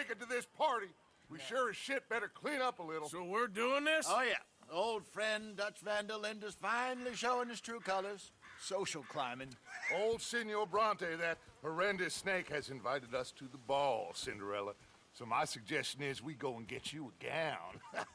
make it to this party, we sure as shit better clean up a little. So we're doing this? Oh, yeah. Old friend Dutch Van der Linda's finally showing his true colors. Social climbing. Old Senor Bronte, that horrendous snake, has invited us to the ball, Cinderella. So my suggestion is we go and get you a gown.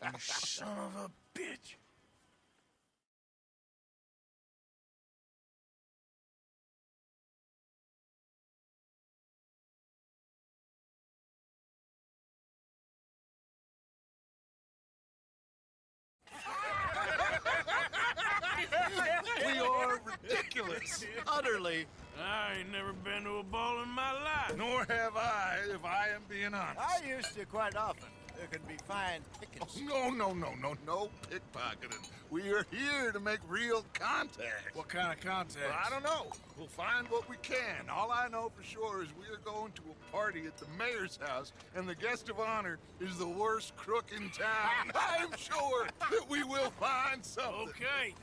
You son of a bitch. We are ridiculous. Utterly. I ain't never been to a ball in my life. Nor have I, if I am being honest. I used to quite often. There can be fine pickings. No pickpocketing. We are here to make real contact. What kind of contact? Well, I don't know. We'll find what we can. All I know for sure is we are going to a party at the mayor's house, and the guest of honor is the worst crook in town. I'm sure that we will find something. Okay.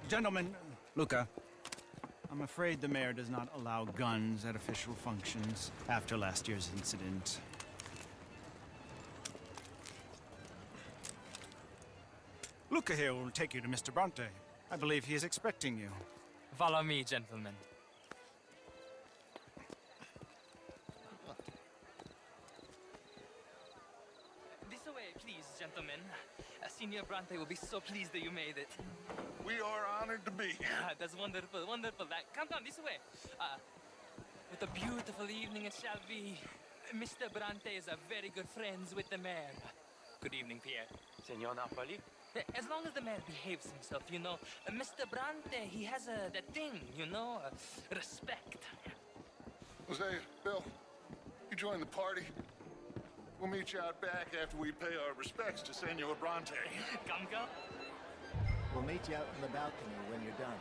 Gentlemen, Luca, I'm afraid the mayor does not allow guns at official functions after last year's incident. Luca here will take you to Mr. Bronte. I believe he is expecting you. Follow me, gentlemen. This way, please, gentlemen. Senior Bronte will be so pleased that you made it. We are honored to be here. That's wonderful, wonderful. Come down this way. What a beautiful evening it shall be. Mr. Bronte is a very good friends with the mayor. Good evening, Pierre. Senor Napoli? As long as the mayor behaves himself, you know. Mr. Bronte, he has that thing, you know, respect. Jose, Bill, you join the party. We'll meet you out back after we pay our respects to Senor Bronte. Come. We'll meet you out in the balcony when you're done.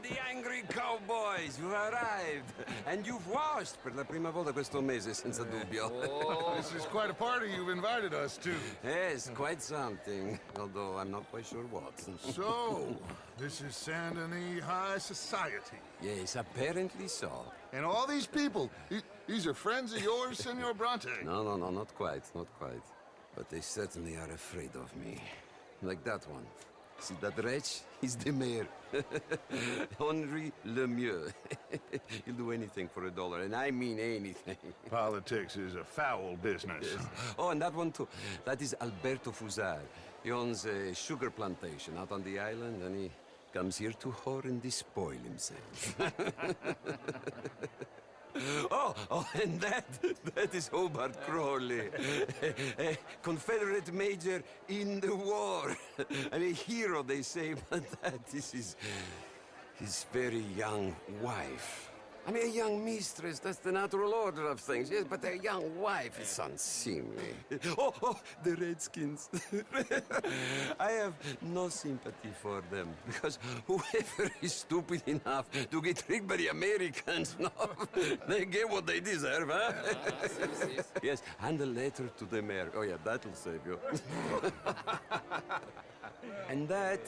The angry cowboys, you've arrived. And you've washed per la prima volta questo mese, senza dubbio. This is quite a party you've invited us to. Yes, quite something. Although I'm not quite sure what. So, this is Saint Denis High Society. Yes, apparently so. And all these people, these are friends of yours, Senor Bronte? No, not quite, not quite. But they certainly are afraid of me. Like that one. See that wretch? He's the mayor. Henri Lemieux. He'll do anything for $1, and I mean anything. Politics is a foul business. Yes. Oh, and that one too. That is Alberto Fusar. He owns a sugar plantation out on the island, and he comes here to whore and despoil himself. Oh, and that is Hobart Crawley, a Confederate major in the war. I mean, a hero, they say, but that is his very young wife. I mean, a young mistress, that's the natural order of things, yes, but a young wife is unseemly. Oh, the Redskins. I have no sympathy for them, because whoever is stupid enough to get tricked by the Americans, no, they get what they deserve, huh? Yes, hand a letter to the mayor. Oh, yeah, that'll save you. And that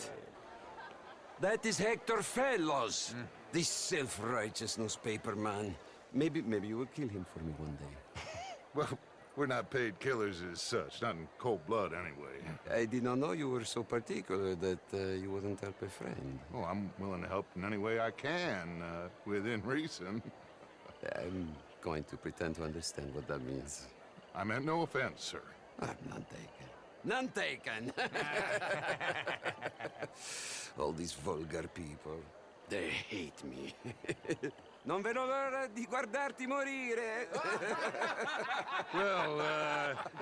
is Hector Fellows. This self-righteous newspaper man. Maybe you will kill him for me one day. Well, we're not paid killers as such, not in cold blood anyway. I did not know you were so particular that you wouldn't help a friend. Oh, I'm willing to help in any way I can, within reason. I'm going to pretend to understand what that means. I meant no offense, sir. None taken. None taken! All these vulgar people. They hate me. Non vedo l'ora di guardarti morire. Well,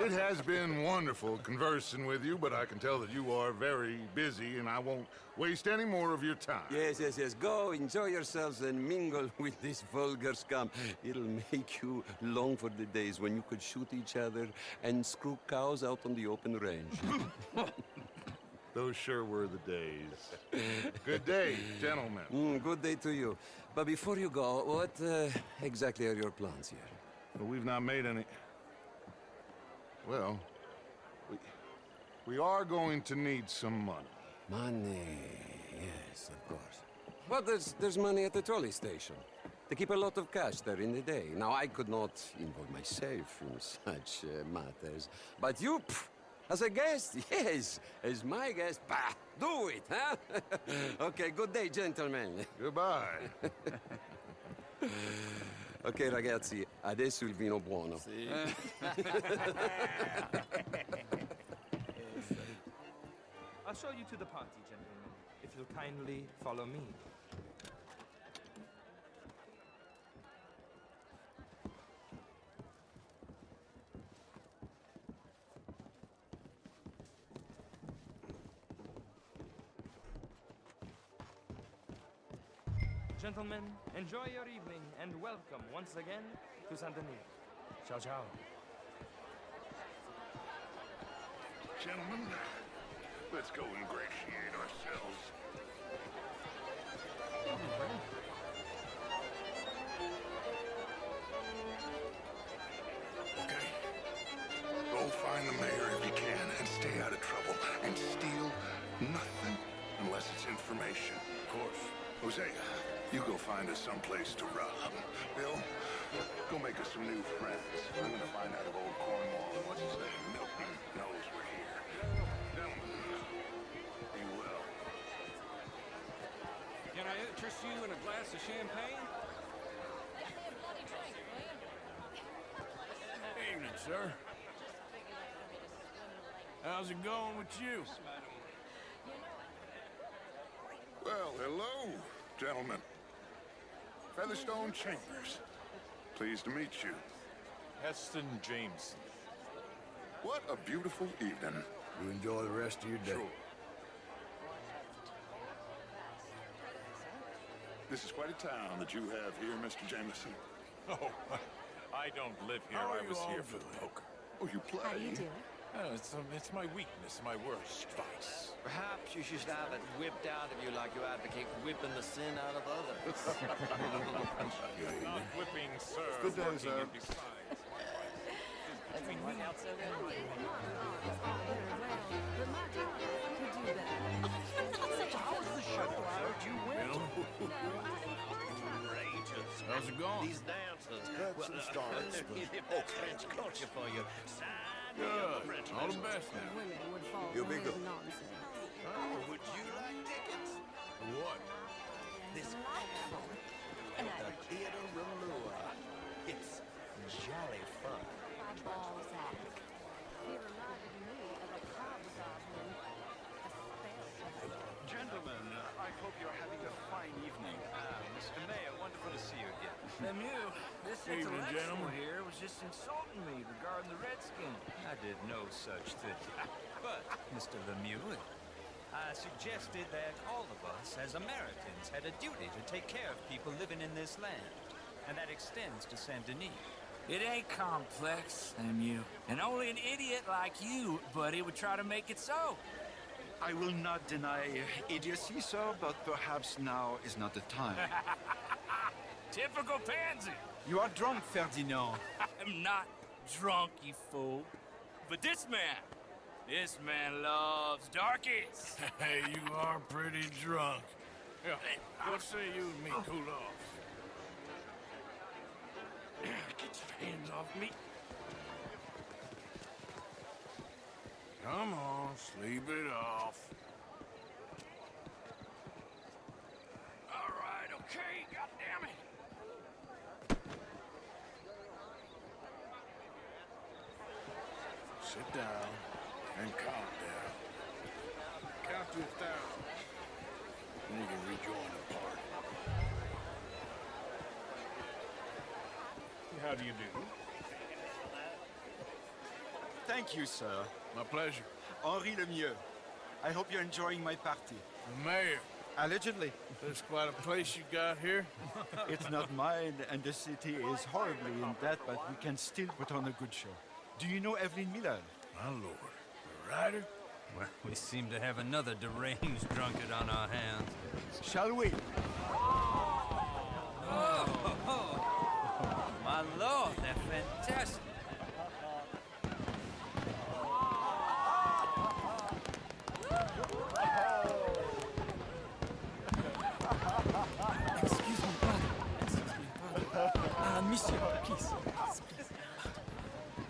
it has been wonderful conversing with you, but I can tell that you are very busy, and I won't waste any more of your time. Yes, yes, yes. Go, enjoy yourselves and mingle with this vulgar scum. It'll make you long for the days when you could shoot each other and screw cows out on the open range. Those sure were the days. Good day, gentlemen. Good day to you. But before you go, what exactly are your plans here? Well, we've not made any... Well, we are going to need some money. Money, yes, of course. Well, there's money at the trolley station. They keep a lot of cash there in the day. Now, I could not involve myself in such matters. But you, as a guest, yes, as my guest, bah, do it, huh? Okay, good day, gentlemen. Goodbye. Ok, ragazzi, adesso il vino buono. I'll show you to the party, gentlemen, if you'll kindly follow me. Gentlemen, enjoy your evening and welcome once again to Saint Denis. Ciao, ciao. Gentlemen, let's go ingratiate ourselves. Okay. Go find the mayor if you can and stay out of trouble. And steal nothing unless it's information. Of course. Hosea, you go find us someplace to rob. Bill, go make us some new friends. I'm gonna find out if old Cornwall and what's his name, Milton, knows we're here. Gentlemen, be well. Can I interest you in a glass of champagne? Evening, sir. How's it going with you? Well, hello, gentlemen. Featherstone Chambers. Pleased to meet you. Heston Jameson. What a beautiful evening. You enjoy the rest of your day. Sure. This is quite a town that you have here, Mr. Jameson. Oh, I don't live here. How are I was you here all for the doing? poker. Oh, you play? How do you do? Oh, it's my weakness, my worst vice. Perhaps you should have it whipped out of you like you advocate whipping the sin out of others. Not whipping, sir. Good day, working sir. it besides. Doesn't work out so good. But my daughter could do better. How's the show? I heard you win. No, I inquired about How's it going? These dancers. That's some stars. Oh, French culture for you. Good. All the best now. women would fall You for big his go. nonsense. Oh, would you like tickets? What? This and the Theater Rouleur. It's jolly fun. Balzac. He reminded me of a hobgoblin. Gentlemen, I hope you're having a fine evening. Mr. Mayor, wonderful to see you again. Lemieux, this Evening, intellectual gentlemen. here was just insulting me regarding the Redskins. I did no such thing. But, Mr. Lemieux, I suggested that all of us as Americans had a duty to take care of people living in this land. And that extends to Saint Denis. It ain't complex, Lemieux. And only an idiot like you, buddy, would try to make it so. I will not deny idiocy, sir, but perhaps now is not the time. Typical pansy. You are drunk, Ferdinand. I'm not drunk, you fool. But this man loves darkies. Hey, you are pretty drunk. Hey, what say you and me cool off? Get your hands off me. Come on, sleep it off. All right, okay, goddammit. Sit down and calm down. Count to 1,000. Then you can rejoin the party. How do you do? Thank you, sir. My pleasure. Henri Lemieux. I hope you're enjoying my party. The mayor. Allegedly. There's quite a place you got here. It's not mine, and the city is horribly in debt, but we can still put on a good show. Do you know Evelyn Miller? My lord. The writer? Well, we seem to have another deranged drunkard on our hands. Shall we? My lord, they're fantastic. Excuse me, brother. Monsieur, please.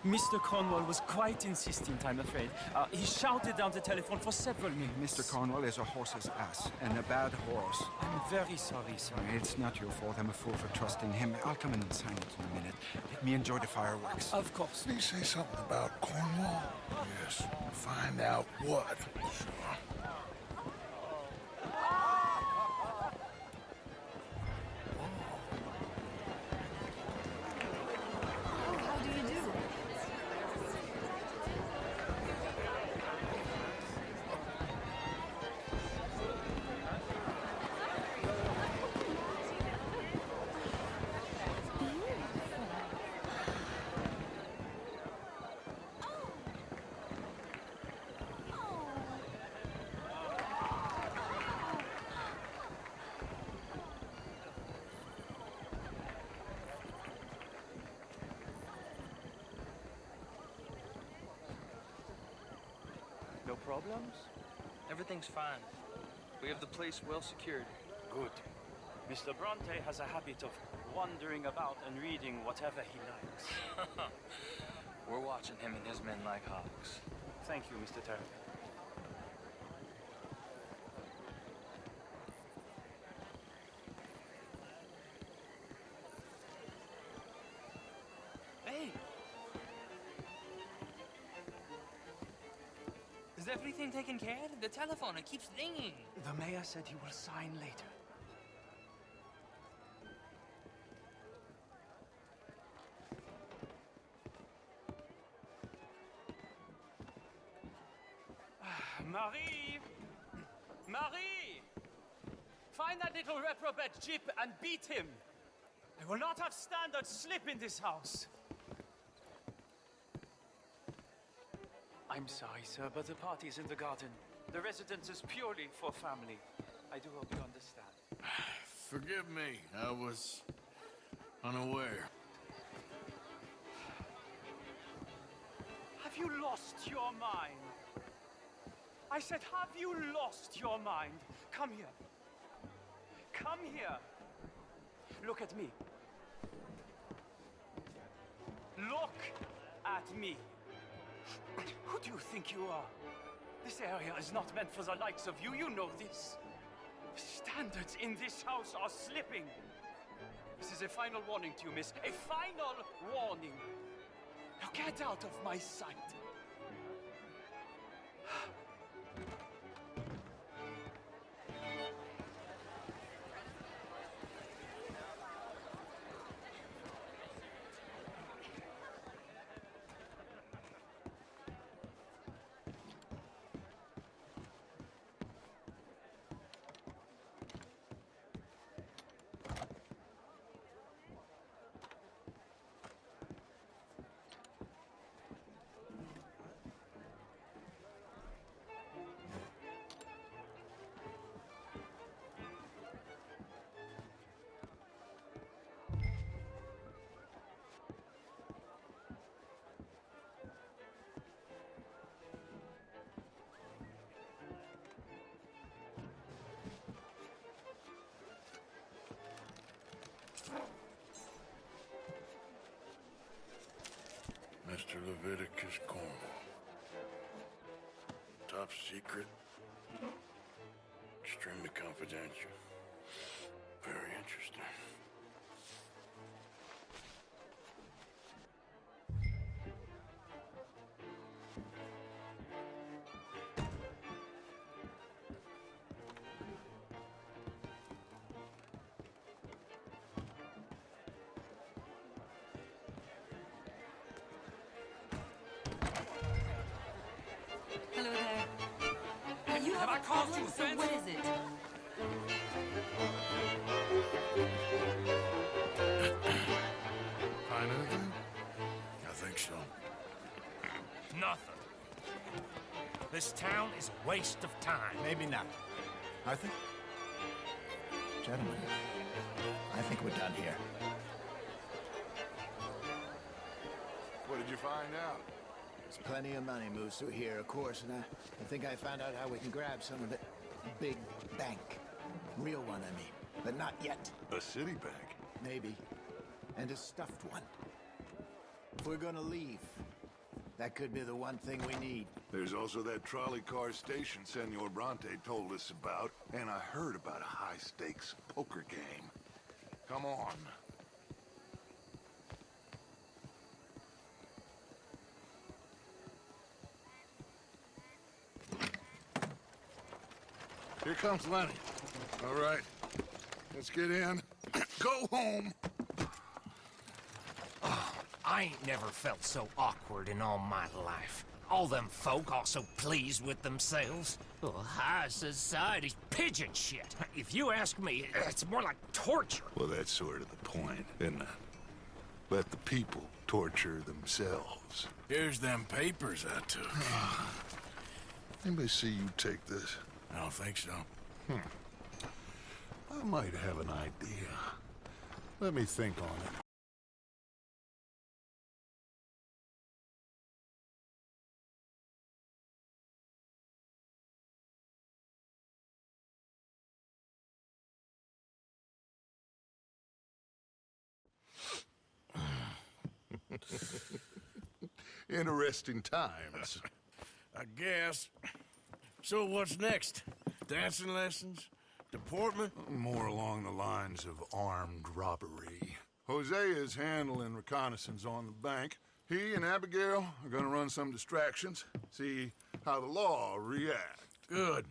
Mr. Cornwall was quite insistent, I'm afraid. He shouted down the telephone for several minutes. Mr. Cornwall is a horse's ass, and a bad horse. I'm very sorry, sir. It's not your fault. I'm a fool for trusting him. I'll come in and sign it in a minute. Let me enjoy the fireworks. Of course. Did he say something about Cornwall? Yes. Find out what. Sure. How do you do? No problems? Everything's fine. We have the place well secured. Good. Mr. Bronte has a habit of wandering about and reading whatever he likes. We're watching him and his men like hawks. Thank you, Mr. Terry. Hey! Is everything taken care of? The telephone, it keeps ringing. The mayor said he will sign later. Marie! Marie! Find that little reprobate Jip and beat him. I will not have standards slip in this house. I'm sorry, sir, but the party's in the garden. The residence is purely for family. I do hope you understand. Forgive me. I was unaware. Have you lost your mind? I said, have you lost your mind? Come here. Come here. Look at me. Look at me. Who do you think you are? This area is not meant for the likes of you. You know this. Standards in this house are slipping. This is a final warning to you, miss. A final warning. Now get out of my sight. Mr. Leviticus Cornwall. Top secret. Extremely confidential. Very interesting. Have I caused you offense? What is it? Find anything? I think so. Nothing. This town is a waste of time. Maybe not. Arthur? Gentlemen, I think we're done here. What did you find out? There's plenty of money moves through here, of course, and I think I found out how we can grab some of it. A big bank. Real one, I mean. But not yet. A city bank? Maybe. And a stuffed one. If we're gonna leave, that could be the one thing we need. There's also that trolley car station Senor Bronte told us about, and I heard about a high-stakes poker game. Come on. Here comes Lenny. All right, let's get in. Go home. I ain't never felt so awkward in all my life. All them folk all so pleased with themselves. Oh, high society's pigeon shit. If you ask me, it's more like torture. Well, that's sort of the point, isn't it? Let the people torture themselves. Here's them papers I took. Anybody see you take this? I don't think so. I might have an idea. Let me think on it. Interesting times. I guess. So what's next? Dancing lessons? Deportment? More along the lines of armed robbery. Hosea is handling reconnaissance on the bank. He and Abigail are gonna run some distractions, see how the law reacts. Good.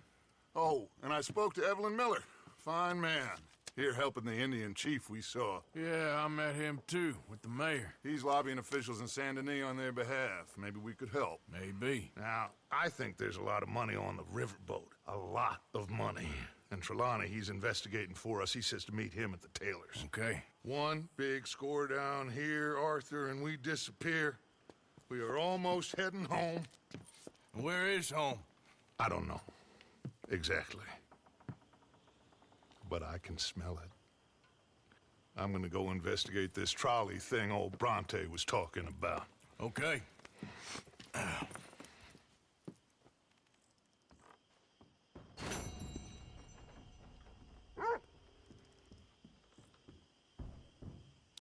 Oh, and I spoke to Evelyn Miller. Fine man. Here helping the Indian chief we saw. Yeah, I met him too, with the mayor. He's lobbying officials in Saint Denis on their behalf. Maybe we could help. Maybe. Now, I think there's a lot of money on the riverboat. A lot of money. And Trelawney, he's investigating for us. He says to meet him at the Taylor's. Okay. One big score down here, Arthur, and we disappear. We are almost heading home. Where is home? I don't know. Exactly. But I can smell it. I'm gonna go investigate this trolley thing old Bronte was talking about. Okay.